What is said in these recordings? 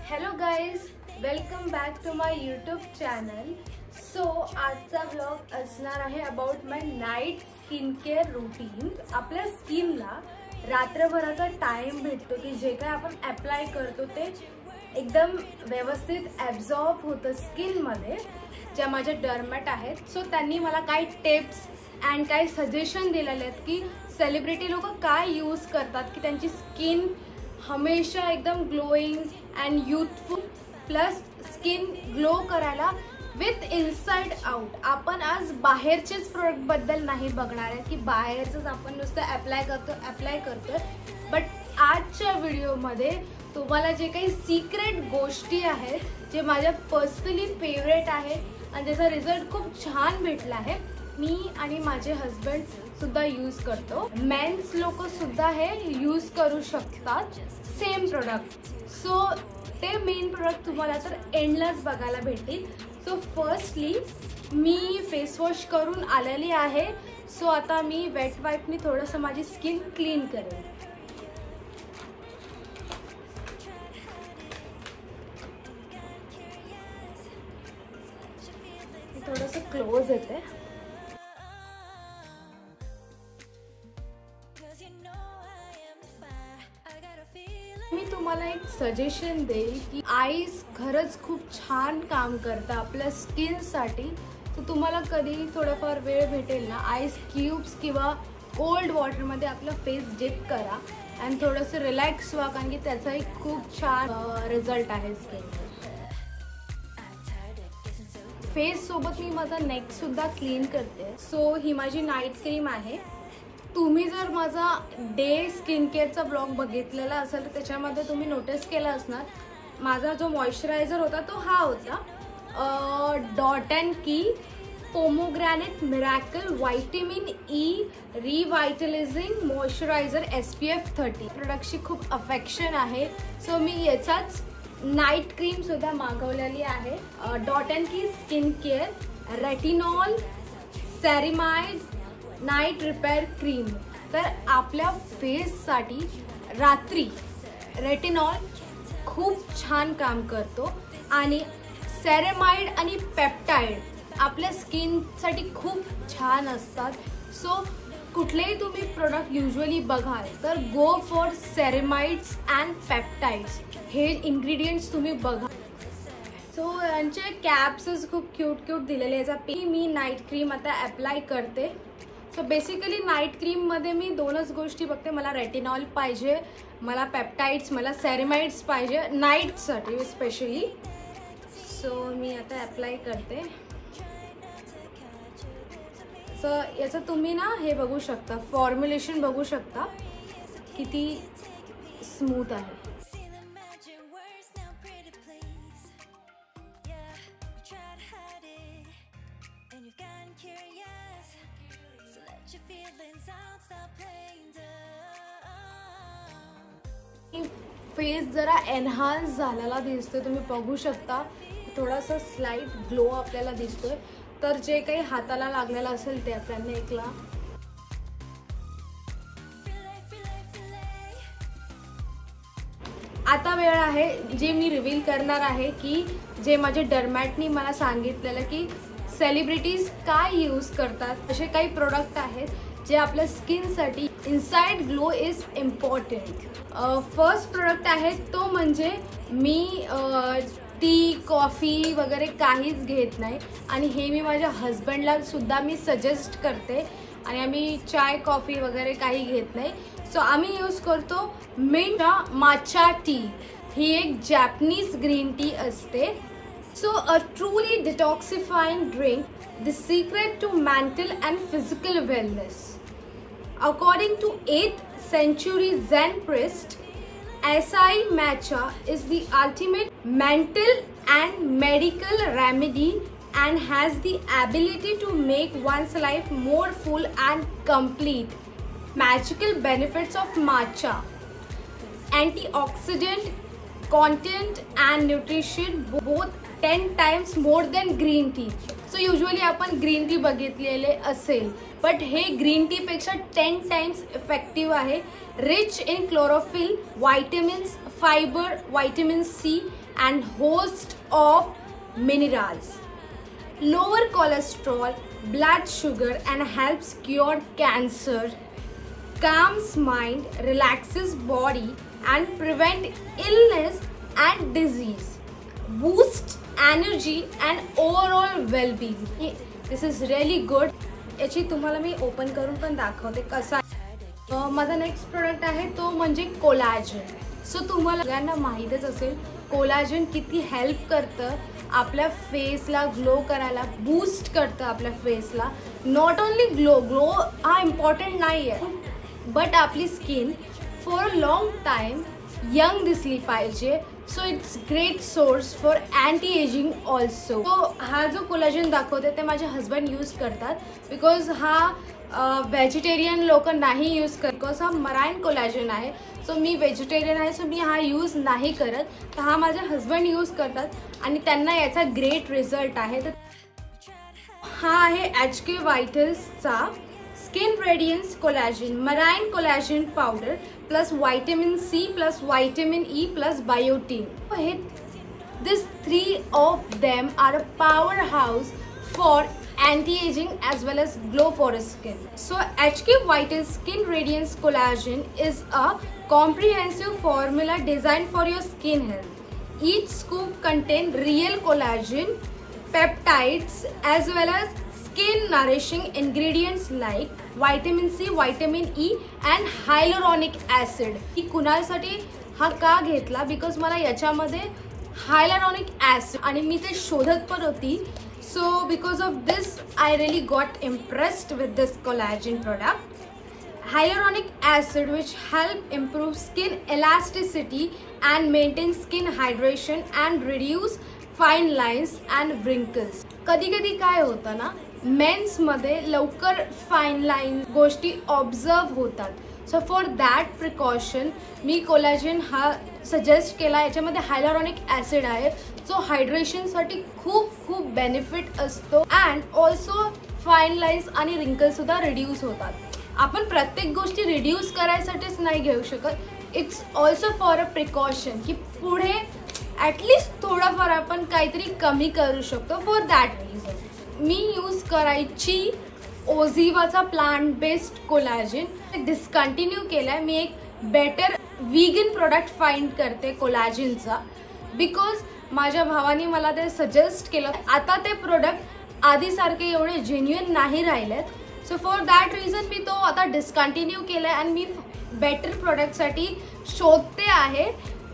Hello guys, welcome back to my YouTube channel. So आजचा vlog असणार आहे about my night skin care routine. आपल्या स्किनला रात्रभराचा time भेटतो की जे काय आपण अप्लाय करतो ते एकदम व्यवस्थित ॲब्झॉर्ब होतं स्किन मध्ये. ज्या माझ्या डर्मॅट आहेत सो त्यांनी मला काही टिप्स अँड काही सजेशन दिलेले आहेत की सेलिब्रिटी लोक काय यूज करतात की त्यांची स्किन हमेशा एकदम glowing and youthful plus skin glow करायला विथ इनसाइड आउट. आपण आज बाहेरचेच प्रोडक्ट बद्दल नाही बघणार आहे की बाहेरच आपण नुसतं अप्लाय करतो बट आजच्या व्हिडिओमध्ये तुम्हाला जे काही सिक्रेट गोष्टी आहेत जे माझ्या पर्सनली फेवरेट आहे आणि ज्याचा रिझल्ट खूप छान भेटला आहे, मी आणि माझे हस्बंड सुद्धा यूज करतो. मेन्स लोक सुद्धा हे यूज करू शकतात सेम प्रोडक्ट. सो ते मेन प्रोडक्ट तुम्हाला तर एंडलाच बघायला भेटतील. सो फर्स्टली मी फेस वॉश करून आलेली आहे. सो आता मी वेट वाईपनी थोडंसं माझी स्किन क्लीन करेन. थोडंसं क्लोज येते. मी तुम्हाला एक सजेशन देईल की आईस खरंच खूप छान काम करतं आपल्या स्किनसाठी. तर तुम्हाला कधी थोडाफार वेळ भेटेल ना, आईस क्यूब्स किंवा कोल्ड वॉटरमध्ये आपला फेस डिप करा आणि थोडंसं रिलॅक्स व्हा, कारण की त्याचाही खूप छान रिझल्ट आहे स्किनवर. फेस सोबत मी माझा नेक सुद्धा क्लीन करते. सो ही माझी नाईट क्रीम आहे. तुम्ही जर माझा डे स्किन केअरचा ब्लॉग बघितलेला असेल तर त्याच्यामध्ये तुम्ही नोटीस केला असणार माझा जो मॉइश्चरायझर होता तो हा होता dot and key pomegranate miracle vitamin E revitalizing moisturizer SPF 30. प्रोडक्टची खूप अफेक्शन आहे. सो मी याचाच नाईट क्रीम सुद्धा मागवलेली आहे. डॉट अँड की skin care retinol ceramide night repair cream. तर आपल्या फेससाठी रात्री रेटिनॉल खूप छान काम करतो आणि सेरेमाइड आणि पेप्टाइड आपल्या स्किनसाठी खूप छान असतात. सो कुठलेही तुम्ही प्रोडक्ट युजली बघाल तर गो फॉर सेरेमाइड्स अँड पेप्टाइड्स हे इंग्रेडियंट्स तुम्ही बघा. सो यांचे कॅप्सच खूप क्यूट दिलेले आहेत. मी नाईट क्रीम आता अप्लाय करते. सो बेसिकली नाईट क्रीममध्ये मी दोनच गोष्टी बघते. मला रेटिनॉल पाहिजे, मला पेप्टाइड्स, मला सेरेमाइड्स पाहिजे नाईटसाठी स्पेशली. सो मी आता अप्लाय करते. सो याचं तुम्ही ना हे बघू शकता, फॉर्म्युलेशन बघू शकता किती स्मूथ आहे. फेस जरा एनहान्स झालेला दिसतोय, तुम्ही बघू शकता. थोडासा स्लाइट ग्लो आपल्याला दिसतोय. तर जे काही हाताला लागलेलं असेल ते आपल्या नेकला आता वेळ आहे जे मी रिव्हील करणार आहे की जे माझे डर्मॅटनी मला सांगितलेलं की सेलिब्रिटीज काय यूज करतात. असे काही प्रोडक्ट आहेत जे आपल्या स्किनसाठी inside glow is important. First product आहे तो म्हणजे मी टी कॉफी वगैरे काहीच घेत नाही आणि हे मी माझ्या हस्बंडला सुद्धा मी सजेस्ट करते. आणि आम्ही चाय कॉफी वगैरे काही घेत नाही. सो आम्ही यूज करतो मिंट माचा टी. ही एक जॅपनीज ग्रीन टी असते. So a truly detoxifying drink, the secret to mental and physical wellness. According to 8th century Zen priest, Acai matcha is the ultimate mental and medical remedy and has the ability to make one's life more full and complete. Magical benefits of matcha: antioxidant content and nutrition, both 10 times more than green tea. So usually आपण green tea बघितलेले असेल, but हे green tea पेक्षा 10 times effective आहे. Rich in chlorophyll, vitamins, fibre, vitamin C and host of minerals. Lower cholesterol, blood sugar and helps cure cancer. Calms mind, relaxes body and prevent illness and disease. Boosts energy and overall well-being. This is really good. याची तुम्हाला मी open करून पण दाखवते कसा. माझा next product आहे तो म्हणजे कोलॅजन. सो तुम्हाला सगळ्यांना माहीतच असेल कोलॅजन किती हेल्प करतं आपल्या फेसला ग्लो करायला, बूस्ट करतं आपल्या फेसला. नॉट ओनली ग्लो हा इम्पॉर्टंट नाही आहे, बट आपली skin for a long time young दिसली पाहिजे. So it's great source for anti ageing also. तो हा जो कोलॅजन दाखवते ते माझे हजबंड यूज करतात, बिकॉज हा व्हेजिटेरियन लोक नाही यूज करत, बिकॉज हा मराईन कोलॅजन आहे. सो मी व्हेजिटेरियन आहे, सो मी हा यूज नाही करत. तर हा माझे हजबंड यूज करतात आणि त्यांना याचा ग्रेट रिझल्ट आहे. तर हा आहे HK व्हायटल्सचा skin radiance collagen marine collagen powder plus vitamin C plus vitamin E plus biotin. हे this 3 of them are a powerhouse for anti-aging as well as glow for skin. So HK Vital Skin Radiance Collagen is a comprehensive formula designed for your skin health. Each scoop contains real collagen, peptides as well as skin nourishing ingredients like vitamin C, vitamin E and hyaluronic acid. ही कुणासाठी हा का घेतला, because मला याच्यामध्ये hyaluronic acid आणि मी ते शोधत पण होती. So because of this I really got impressed with this collagen product. Hyaluronic acid which help improve skin elasticity and maintain skin hydration and reduce fine lines and wrinkles. कधी कधी काय होतं ना, मेन्स मध्ये लवकर फाईन लाईन गोष्टी observe होतात. So for that precaution me collagen हा सजेस्ट केला. याच्यामध्ये हायलुरॉनिक ॲसिड आहे जो हायड्रेशनसाठी खूप खूप बेनिफिट असतो अँड ऑल्सो फाईन लाईन्स आणि रिंकल्ससुद्धा रिड्यूस होतात. आपण प्रत्येक गोष्टी रिड्यूस करायसाठीच नाही घेऊ शकत, it's also for a precaution की पुढे ॲटलिस्ट थोडंफार आपण काहीतरी कमी करू शकतो. For that reason me use करायची ओझिवाचा प्लांट बेस्ड कोलॅजन डिस्कंटिन्यू केला आहे. मी एक बेटर व्हीगन प्रोडक्ट फाइंड करते कोलॅजनचा, बिकॉज माझ्या भावाने मला ते सजेस्ट केलं. आता ते प्रोडक्ट आधीसारखे एवढे जेन्युइन नाही राहिलेत. सो फॉर दॅट रिझन मी तो आता डिस्कंटिन्यू केला आहे आणि मी बेटर प्रोडक्टसाठी शोधते आहे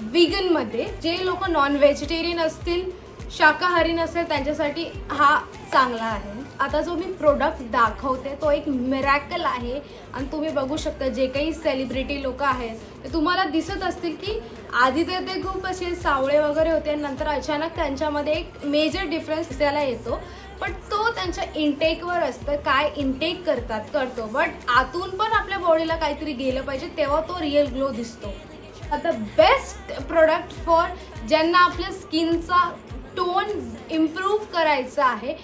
व्हीगनमध्ये. जे लोक नॉन व्हेजिटेरियन असतील, शाकाहारी नसेल, त्यांच्यासाठी हा चांगला आहे. आता जो मी प्रोडक्ट दाखवते तो एक मिरॅकल आहे आणि तुम्ही बघू शकता जे काही सेलिब्रिटी लोक आहेत ते तुम्हाला दिसत असतील की आधी तर ते खूप असे सावळे वगैरे होते आणि नंतर अचानक त्यांच्यामध्ये एक मेजर डिफरन्स दिसायला येतो. पण तो त्यांच्या इंटेकवर असतं, काय इंटेक करतो. बट आतून पण आपल्या बॉडीला काहीतरी गेलं पाहिजे तेव्हा तो रिअल ग्लो दिसतो. आता बेस्ट प्रोडक्ट फॉर ज्यांना आपल्या स्किनचा टोन इम्प्रूव्ह करायचा आहे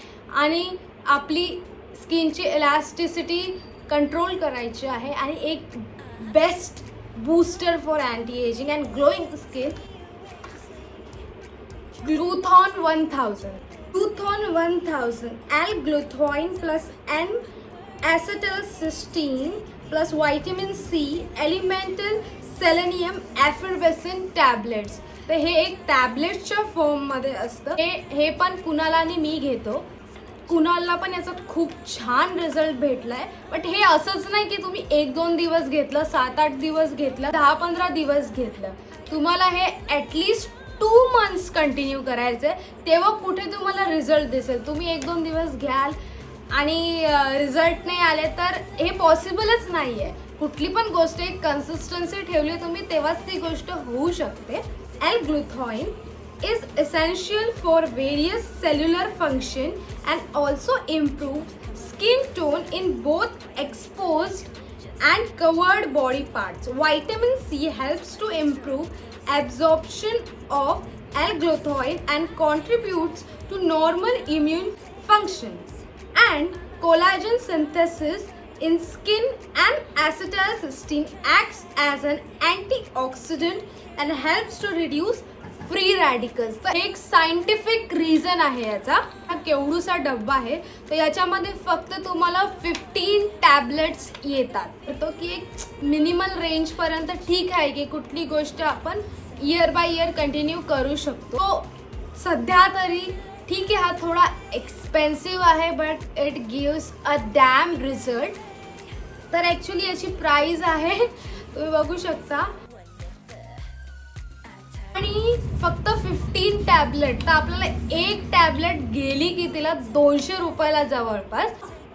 आणि आपली स्किनची इलास्टिसिटी कंट्रोल करायची आहे आणि एक best booster for anti ageing and glowing skin, glutone 1000. Glutone 1000 L-gluthine plus N-acetylcysteine plus vitamin C, elemental selenium effervescent tablets. तर हे एक टॅबलेटच्या फॉर्ममध्ये असतं. हे पण कुणाला आणि मी घेतो. कुणालला पण याचा खूप छान रिझल्ट भेटलाय. बट हे असंच नाही की तुम्ही 1-2 दिवस घेतलं, 7-8 दिवस घेतलं, 10-15 दिवस घेतलं. तुम्हाला हे ॲटलिस्ट 2 months कंटिन्यू करायचं आहे, तेव्हा कुठे तुम्हाला रिझल्ट दिसेल. तुम्ही 1-2 दिवस घ्याल आणि रिझल्ट नाही आले तर हे पॉसिबलच नाही आहे. कुठली पण गोष्ट एक कन्सिस्टन्सी ठेवली तुम्ही तेव्हाच ती गोष्ट होऊ शकते. L-gluthine is essential for various cellular function and also improves skin tone in both exposed and covered body parts. Vitamin C helps to improve absorption of L-gluthine and contributes to normal immune function and collagen synthesis in skin, and acetylcysteine acts as an antioxidant and helps to reduce free radicals. तर एक scientific reason आहे याचा. हा केवढूसा डब्बा आहे, तर याच्यामध्ये फक्त तुम्हाला 15 टॅबलेट्स येतात. तो की एक मिनिमल रेंज पर्यंत ठीक आहे की कुठली गोष्ट आपण इयर बाय इयर कंटिन्यू करू शकतो. सध्या तरी ठीक आहे, हा थोडा एक्सपेन्सिव्ह आहे but it gives a dam result. तर ॲक्च्युली याची प्राइस आहे तुम्ही बघू शकता, आणि फक्त 15 टॅबलेट. तर आपल्याला एक टॅबलेट गेली की तिला 200 रुपयाला जवळपास.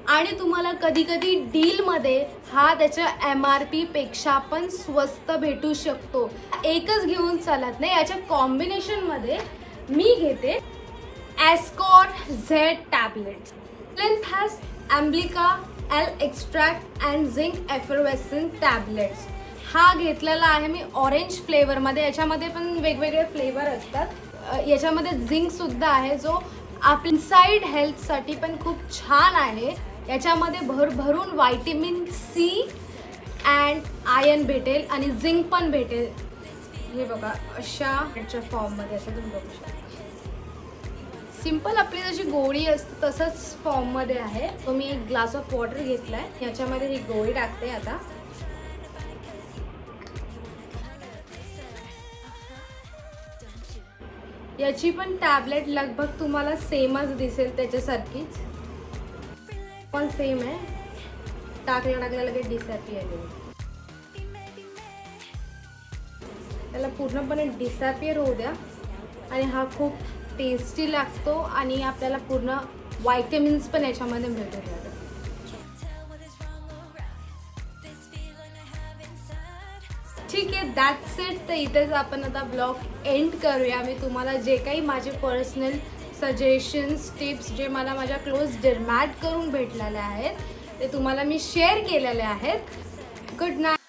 आणि तुम्हाला कधी कधी डीलमध्ये हा त्याच्या MRP पेक्षा पण स्वस्त भेटू शकतो. एकच घेऊन चालत नाही, याच्या कॉम्बिनेशनमध्ये मी घेते escort Z tablets. Length has Ambika L extract and zinc effervescent tablets. हा घेतलेला आहे मी ऑरेंज फ्लेवरमध्ये. याच्यामध्ये पण वेगवेगळे फ्लेवर असतात. याच्यामध्ये झिंक सुद्धा आहे जो आपल्या इनसाइड हेल्थसाठी पण खूप छान आहे. याच्यामध्ये भरभरून व्हायटॅमिन C अँड आयर्न भेटेल आणि झिंक पण भेटेल. हे बघा अशा याच्या फॉर्ममध्ये असं तुम्ही बघू शकता. सिंपल आपली जशी गोळी असते तसंच फॉर्ममध्ये आहे. तो मी एक ग्लास ऑफ वॉटर घेतला आहे, याच्यामध्ये ही गोळी टाकते आता. याची पण टॅबलेट लगभग तुम्हाला सेमच दिसेल त्याच्यासारखीच, पण सेम आहे. टाकल्या लगेच डिसॅपियर होईल. त्याला पूर्णपणे डिसॅपियर होऊ द्या. आणि हा खूप टेस्टी लागतो आणि आपल्याला पूर्ण व्हायटॅमिन्स पण याच्यामध्ये मिळतात. ठीक आहे, दॅट्स इट. तर इथेच आपण आता ब्लॉग एंड करूया. मी तुम्हाला जे काही माझे पर्सनल सजेशन्स, टिप्स जे मला माझ्या क्लोज डर्मॅट करून भेटलेले आहेत ते तुम्हाला मी शेअर केलेले आहेत. Good night.